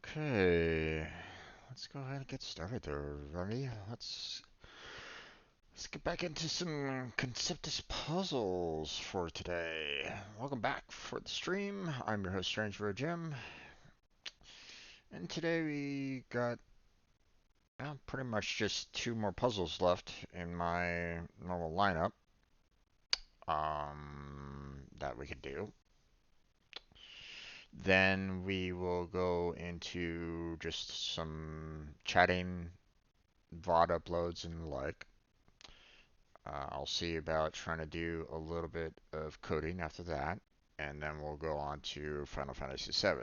Okay, let's go ahead and get started there, everybody. Let's get back into some Conceptis puzzles for today. Welcome back for the stream. I'm your host, Strange Jim, and today we got pretty much just two more puzzles left in my normal lineup that we could do. Then we will go into just some chatting, VOD uploads, and the like. I'll see about trying to do a little bit of coding after that, and then we'll go on to Final Fantasy VII.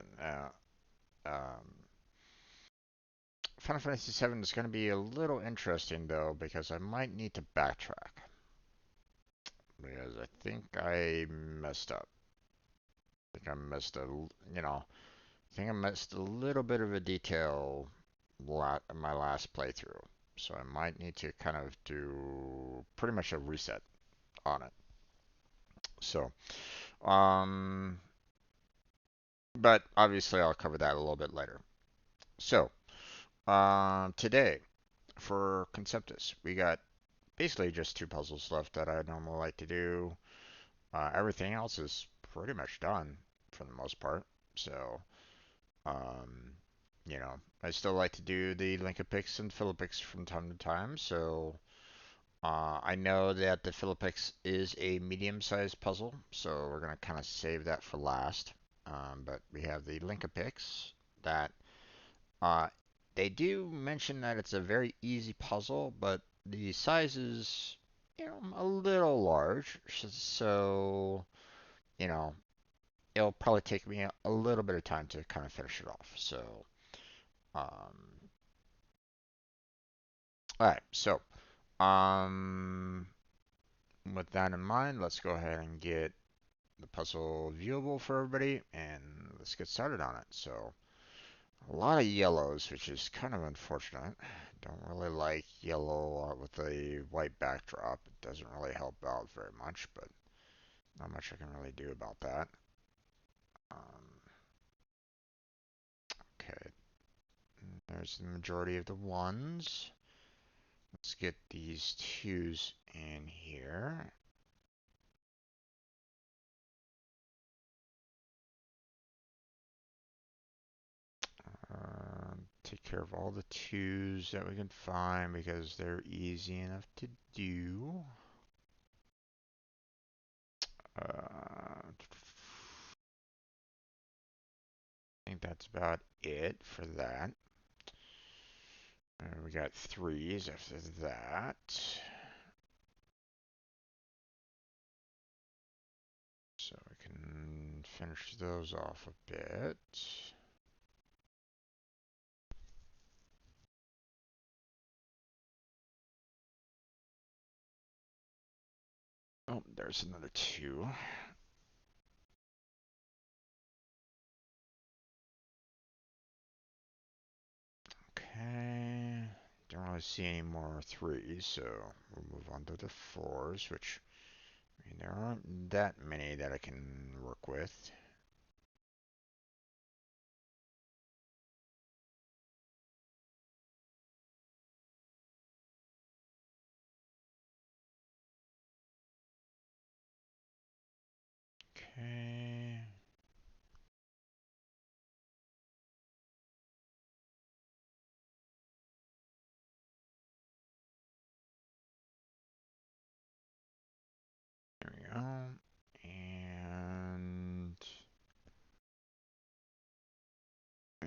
Final Fantasy VII is going to be a little interesting though, because I might need to backtrack because I think I messed up. I think I missed I think I missed a little bit of a detail in my last playthrough, so I might need to kind of do pretty much a reset on it. So, um, but obviously I'll cover that a little bit later. So, today for Conceptus, we got basically just two puzzles left that I normally like to do. Everything else is pretty much done for the most part. So, um, I still like to do the Link-a-Pix and Fill-a-Pix from time to time. So, I know that the Fill-a-Pix is a medium-sized puzzle, so we're gonna kind of save that for last. But we have the Link-a-Pix that uh, they do mention that it's a very easy puzzle, but the size is, a little large. So, you know, it'll probably take me a little bit of time to kind of finish it off. So, um, all right. So, um, with that in mind, let's go ahead and get the puzzle viewable for everybody, and let's get started on it. So, a lot of yellows, which is kind of unfortunate. Don't really like yellow with a white backdrop. It doesn't really help out very much, but not much I can really do about that. Um, okay, there's the majority of the ones. Let's get these twos in here. Take care of all the twos that we can find because they're easy enough to do. I think that's about it for that. We got threes after that. So we can finish those off a bit. Oh, there's another two. Okay. Don't really see any more threes, so we'll move on to the fours, which, I mean, there aren't that many that I can work with. Okay. There we go. And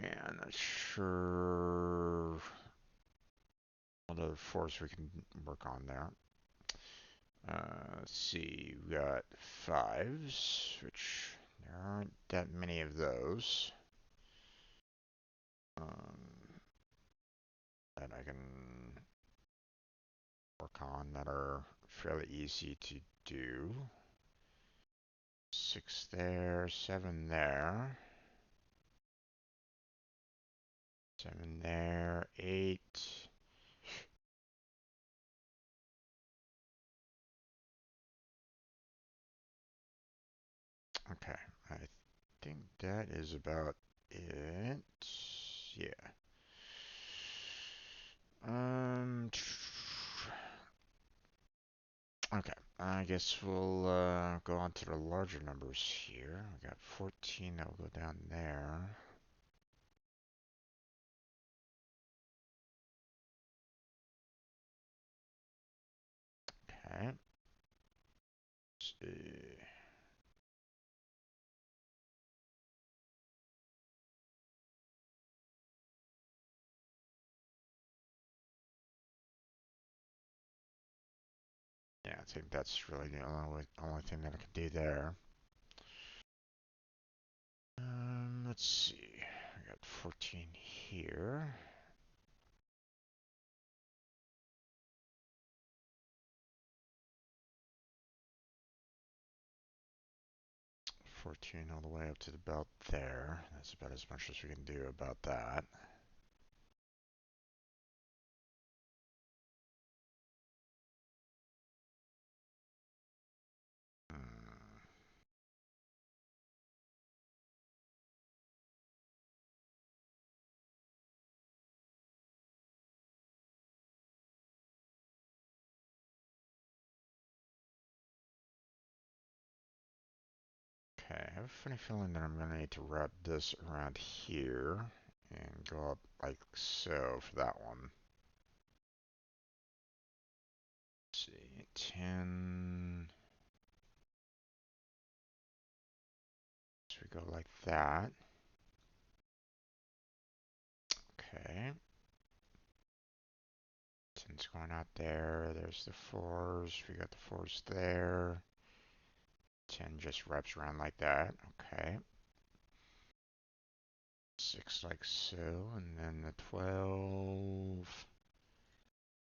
yeah, I'm not sure what other fours we can work on there. Let's see, we got fives, which there aren't that many of those. That I can work on that are fairly easy to do. Six there, seven there. Seven there, eight. Okay, I think that is about it. Yeah. Um, okay, I guess we'll go on to the larger numbers here. We got 14 that will go down there. Okay. Let's see. Yeah, I think that's really the only thing that I can do there. Let's see. I got 14 here. 14 all the way up to about there. That's about as much as we can do about that. Hmm. Okay, I have a funny feeling that I'm going to need to wrap this around here and go up like so for that one. Let's see, 10. So we go like that. Okay. 10's going out there. There's the 4s. We got the 4s there. 10 just wraps around like that. Okay. 6 like so, and then the 12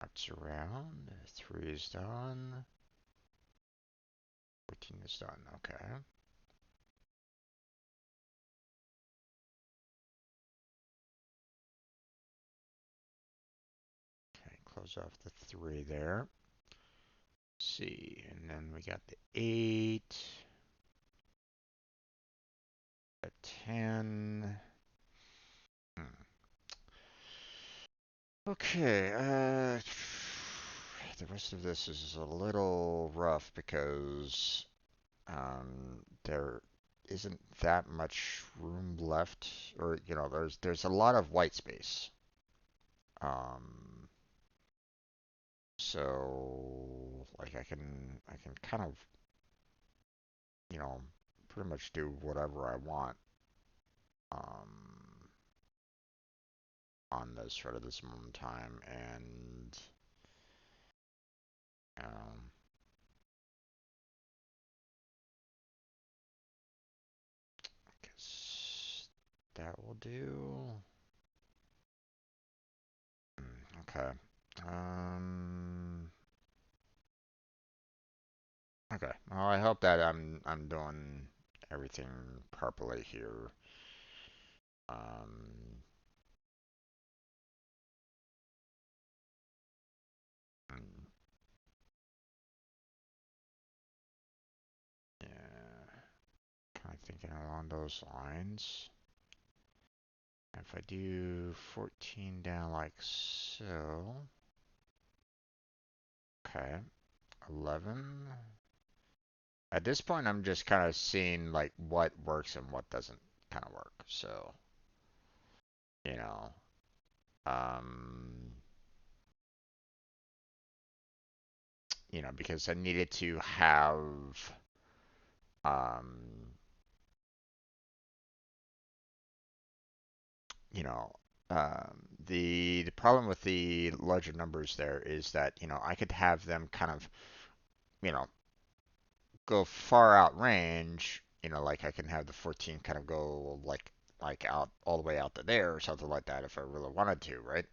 wraps around. 3 is done. 14 is done. Okay. Okay, close off the 3 there. Let's see, and then we got the 8, a 10. Hmm. Okay, the rest of this is a little rough because there isn't that much room left, or there's a lot of white space. Um, so like I can kind of pretty much do whatever I want um on this right at this moment in time, and um, I guess that will do. Okay. Um. Okay. Well, I hope that I'm doing everything properly here. Um. mm, Yeah. Kind of thinking along those lines. If I do 14 down like so. Okay. 11. At this point, I'm just kind of seeing like what works and what doesn't kind of work. So, you know, um, because I needed to have, um, you know, the problem with the larger numbers there is that, I could have them kind of, you know, go far out range, like I can have the 14 kind of go like out all the way out to there or something like that if I really wanted to, right?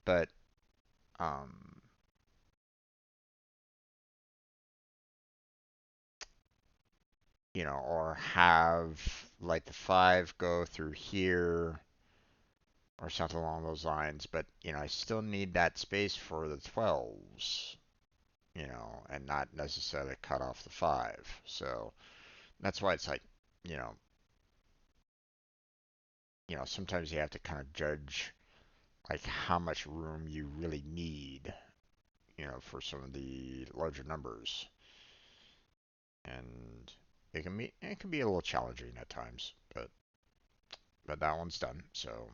But um, or have like the 5 go through here or something along those lines, but I still need that space for the 12s, and not necessarily cut off the 5. So that's why it's like, you know, sometimes you have to kind of judge like how much room you really need, for some of the larger numbers. And it can be a little challenging at times, but that one's done. So,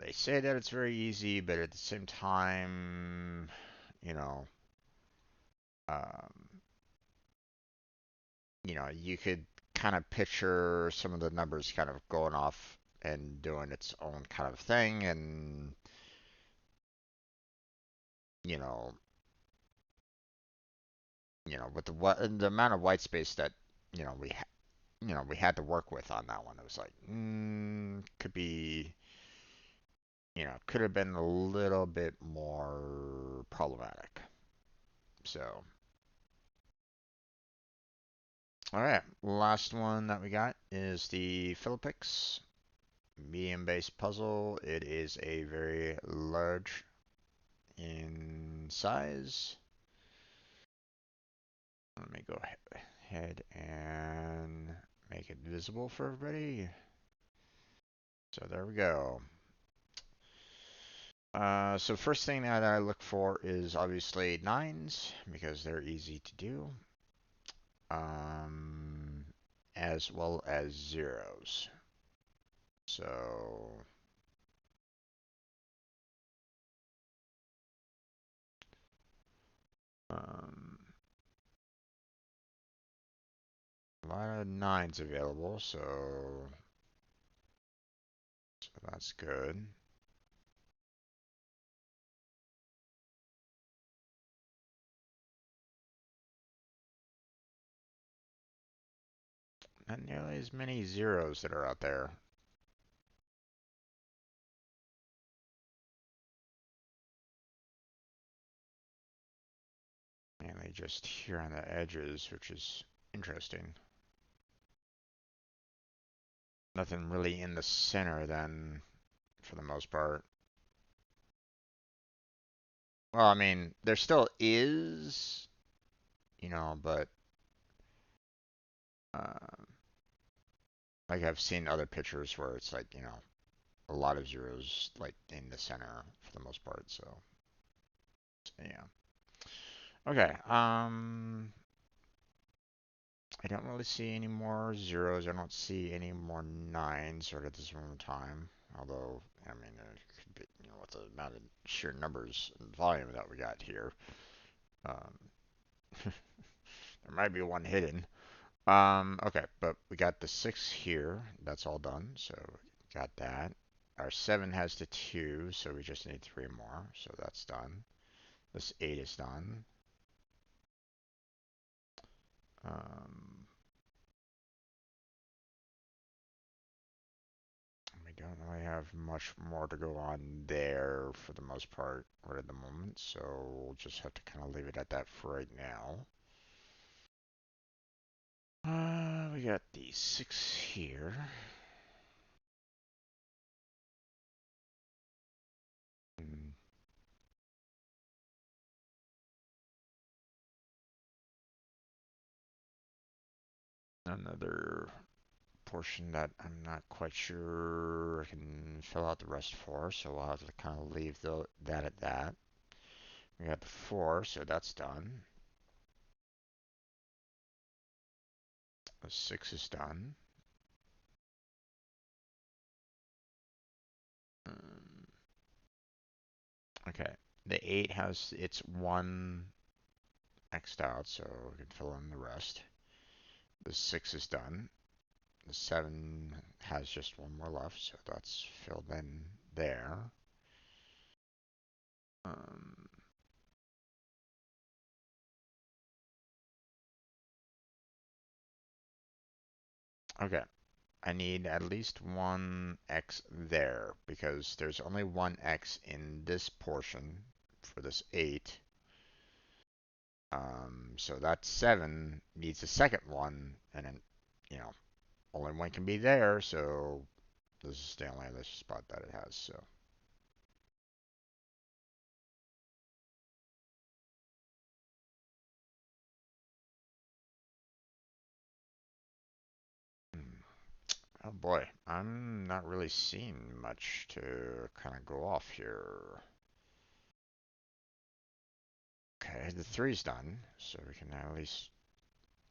they say that it's very easy, but at the same time, you know, um, you could kind of picture some of the numbers kind of going off and doing its own kind of thing, and you know, with the amount of white space that you know we ha- we had to work with on that one, it was like, could have been a little bit more problematic. So, all right, last one that we got is the Fill-a-Pix medium-based puzzle. It is a very large in size. Let me go ahead and make it visible for everybody. So there we go. So first thing that I look for is obviously nines because they're easy to do, um, as well as zeros. So um, a lot of nines available, so that's good. Not nearly as many zeros that are out there. Mainly just here on the edges, which is interesting. Nothing really in the center then, for the most part. Well, I mean, there still is, but uh, like I've seen other pictures where it's like, a lot of zeros like in the center for the most part. So yeah. Okay. I don't really see any more zeros. I don't see any more nines right at this moment in time. Although, I mean, it could be, with the amount of sheer numbers and volume that we got here, um, there might be one hidden. Okay, but we got the 6 here. That's all done. So got that. Our 7 has the 2, so we just need 3 more. So that's done. This 8 is done. Um, we don't really have much more to go on there for the most part right at the moment. So we'll just have to kind of leave it at that for right now. We got the 6 here. And another portion that I'm not quite sure I can fill out the rest for, so we'll have to kind of leave that at that. We got the 4, so that's done. The 6 is done. Okay, the 8 has its 1 X'd out, so we can fill in the rest. The 6 is done. The 7 has just 1 more left, so that's filled in there. Um, okay, I need at least 1 X there because there's only 1 X in this portion for this 8. So that 7 needs a second one, and then, only one can be there, so this is the only other spot that it has, so. Oh boy, I'm not really seeing much to kind of go off here. Okay, the 3's done, so we can at least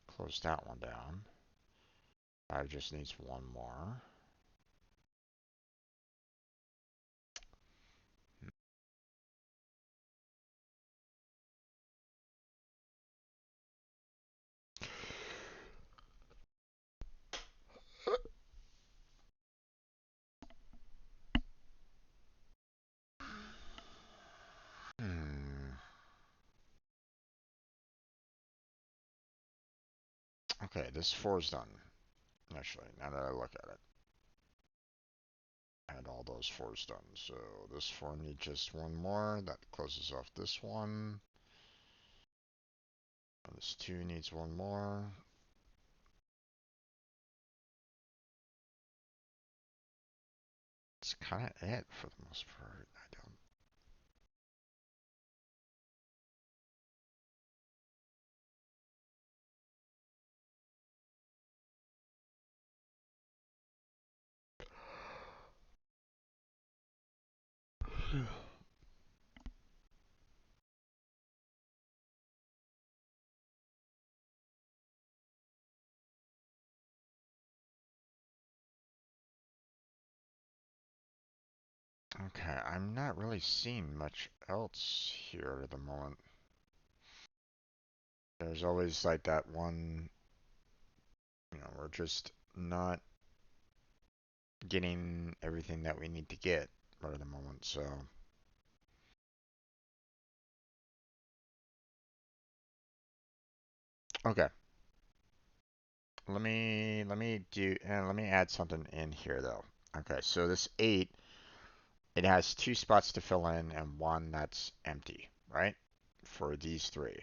close that one down. 5 just needs one more. Hmm. Okay, this 4's done. Actually, now that I look at it. I had all those 4's done, so this 4 needs just one more. That closes off this one. And this 2 needs one more. That's kind of it for the most part. I don't. Okay, I'm not really seeing much else here at the moment. There's always like that one, we're just not getting everything that we need to get right at the moment, so. Okay. Let me add something in here though. Okay, so this 8, it has 2 spots to fill in and one that's empty, right? For these 3.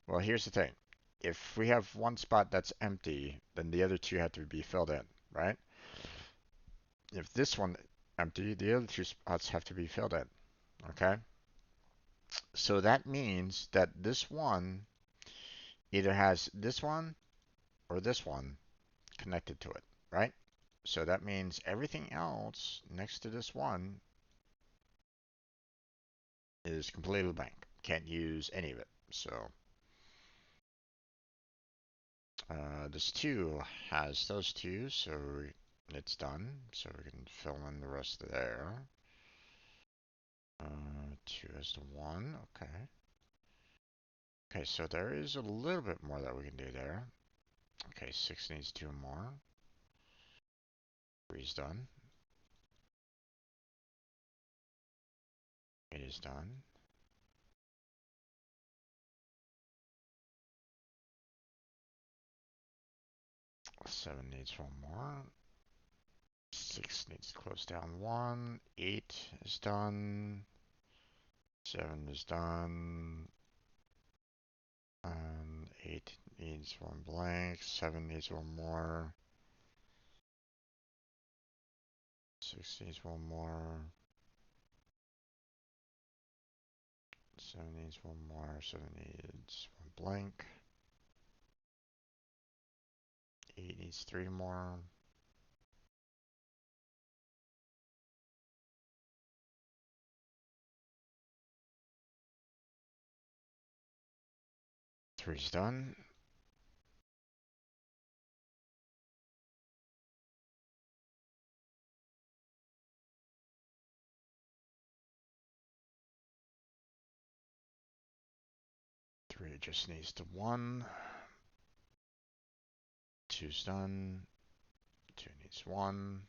Well, here's the thing. If we have one spot that's empty, then the other 2 have to be filled in, right? If this one empty, the other 2 spots have to be filled in, okay? So that means that this one either has this one or this one connected to it, right? So that means everything else next to this one is completely blank. Can't use any of it. So this 2 has those 2, so it's done. So we can fill in the rest of there. 2 has the 1, okay. Okay, so there is a little bit more that we can do there. Okay, 6 needs 2 more. 3's done. 8 is done. 7 needs 1 more. 6 needs to close down 1. 8 is done. 7 is done. And 8 needs 1 blank. 7 needs 1 more. 6 needs 1 more. 7 needs 1 more. 7 needs 1 blank. 8 needs 3 more. 3's done. 3 just needs to 1. 2's done. 2 needs 1.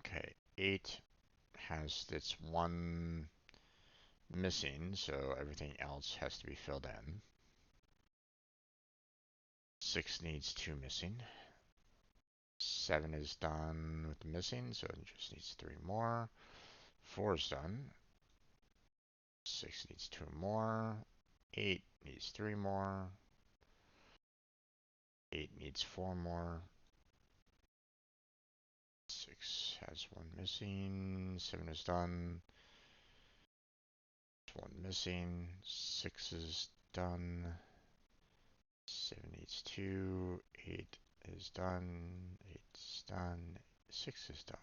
Okay, 8 has its 1 missing, so everything else has to be filled in. 6 needs 2 missing. 7 is done with the missing, so it just needs 3 more. 4 is done. 6 needs 2 more. 8 needs 3 more. 8 needs 4 more. 6 has one missing. 7 is done. 1 missing. 6 is done. 7 needs 2. 8 is done. 8 is done. 6 is done.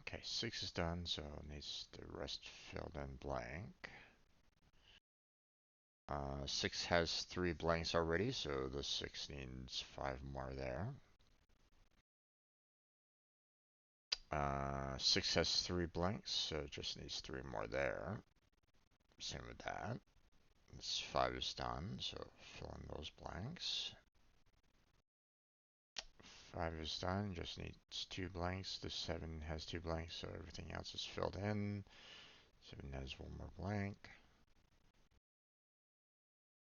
Okay, 6 is done, so it needs the rest filled in blank. 6 has 3 blanks already, so the 6 needs 5 more there. 6 has 3 blanks, so it just needs 3 more there. Same with that. This 5 is done, so fill in those blanks. 5 is done, just needs 2 blanks. The 7 has 2 blanks, so everything else is filled in. 7 has 1 more blank.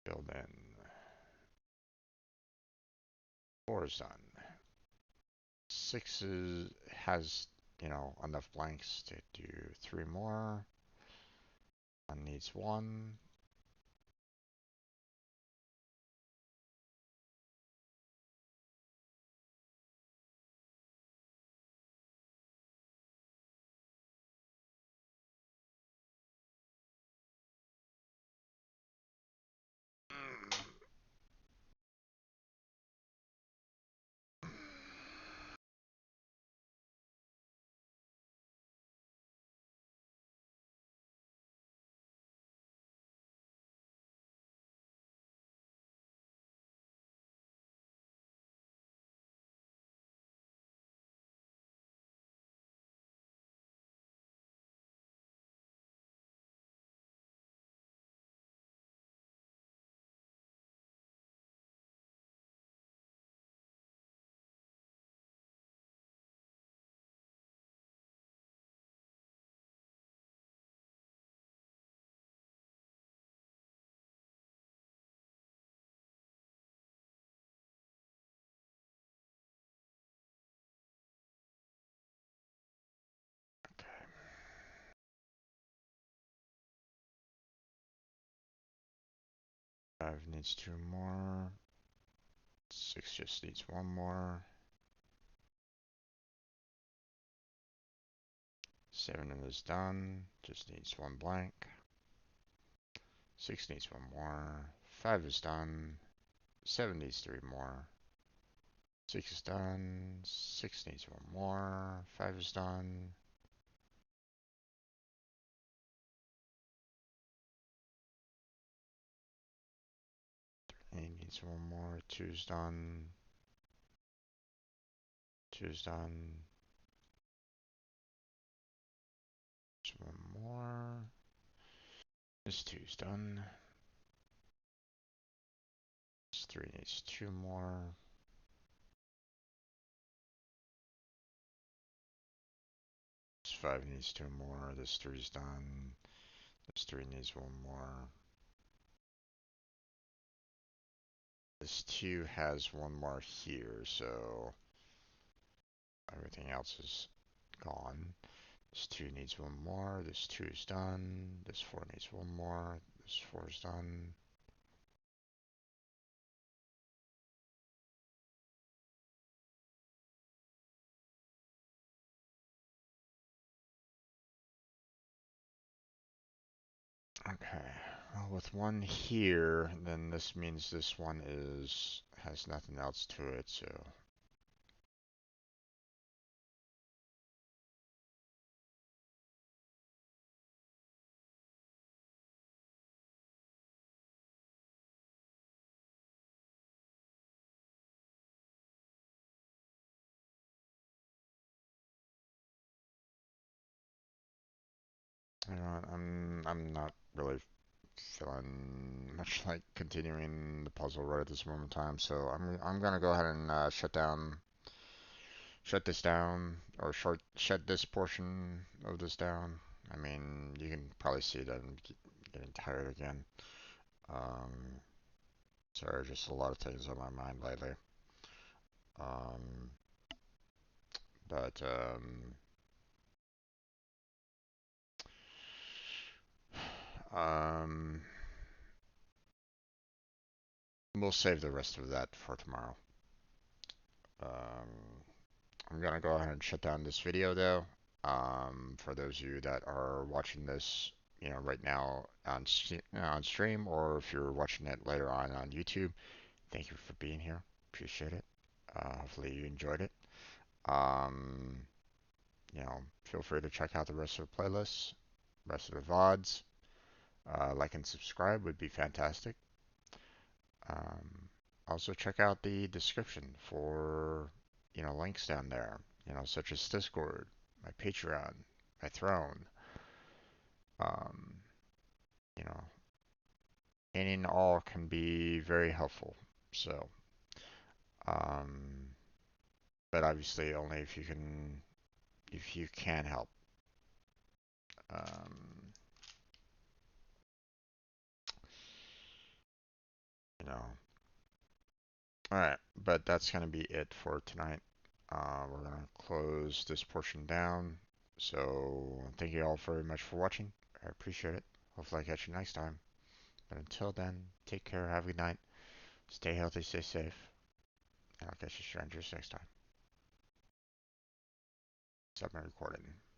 Filled in. 4 is done. 6 has, enough blanks to do 3 more. 1 needs 1. Okay. 5 needs 2 more. 6 just needs 1 more. 7 is done, just needs 1 blank. 6 needs 1 more. 5 is done. 7 needs 3 more. 6 is done. 6 needs 1 more. 5 is done. 8 needs 1 more. 2 is done. 2 is done. Just 1 more. This 2 is done. This 3 needs 2 more. This 5 needs 2 more. This 3 is done. This 3 needs 1 more. This 2 has 1 more here, so everything else is gone. This 2 needs 1 more. This 2 is done. This 4 needs 1 more. This 4 is done. Okay. Well, with 1 here, then this means this one has nothing else to it, so I'm not really feeling much like continuing the puzzle right at this moment in time, so I'm gonna go ahead and shut this down, or shut this portion of this down. I mean, you can probably see that I'm getting tired again. Um, Sorry, just a lot of things on my mind lately. Um, but Um, we'll save the rest of that for tomorrow. Um, I'm gonna go ahead and shut down this video though. For those of you that are watching this, right now on stream, or if you're watching it later on YouTube, thank you for being here. Appreciate it. Hopefully you enjoyed it. Um, Feel free to check out the rest of the playlists, rest of the VODs. Like and subscribe would be fantastic. Um, Also check out the description for, links down there, such as Discord, my Patreon, my Throne. Um, you know, Any and all can be very helpful. So, um, but obviously only if you can help. Um, you know, all right, but that's gonna be it for tonight. We're gonna close this portion down. So thank you all very much for watching. I appreciate it. Hopefully I catch you next time. But until then, take care, have a good night, stay healthy, stay safe, and I'll catch you strangers next time. Stop my recording.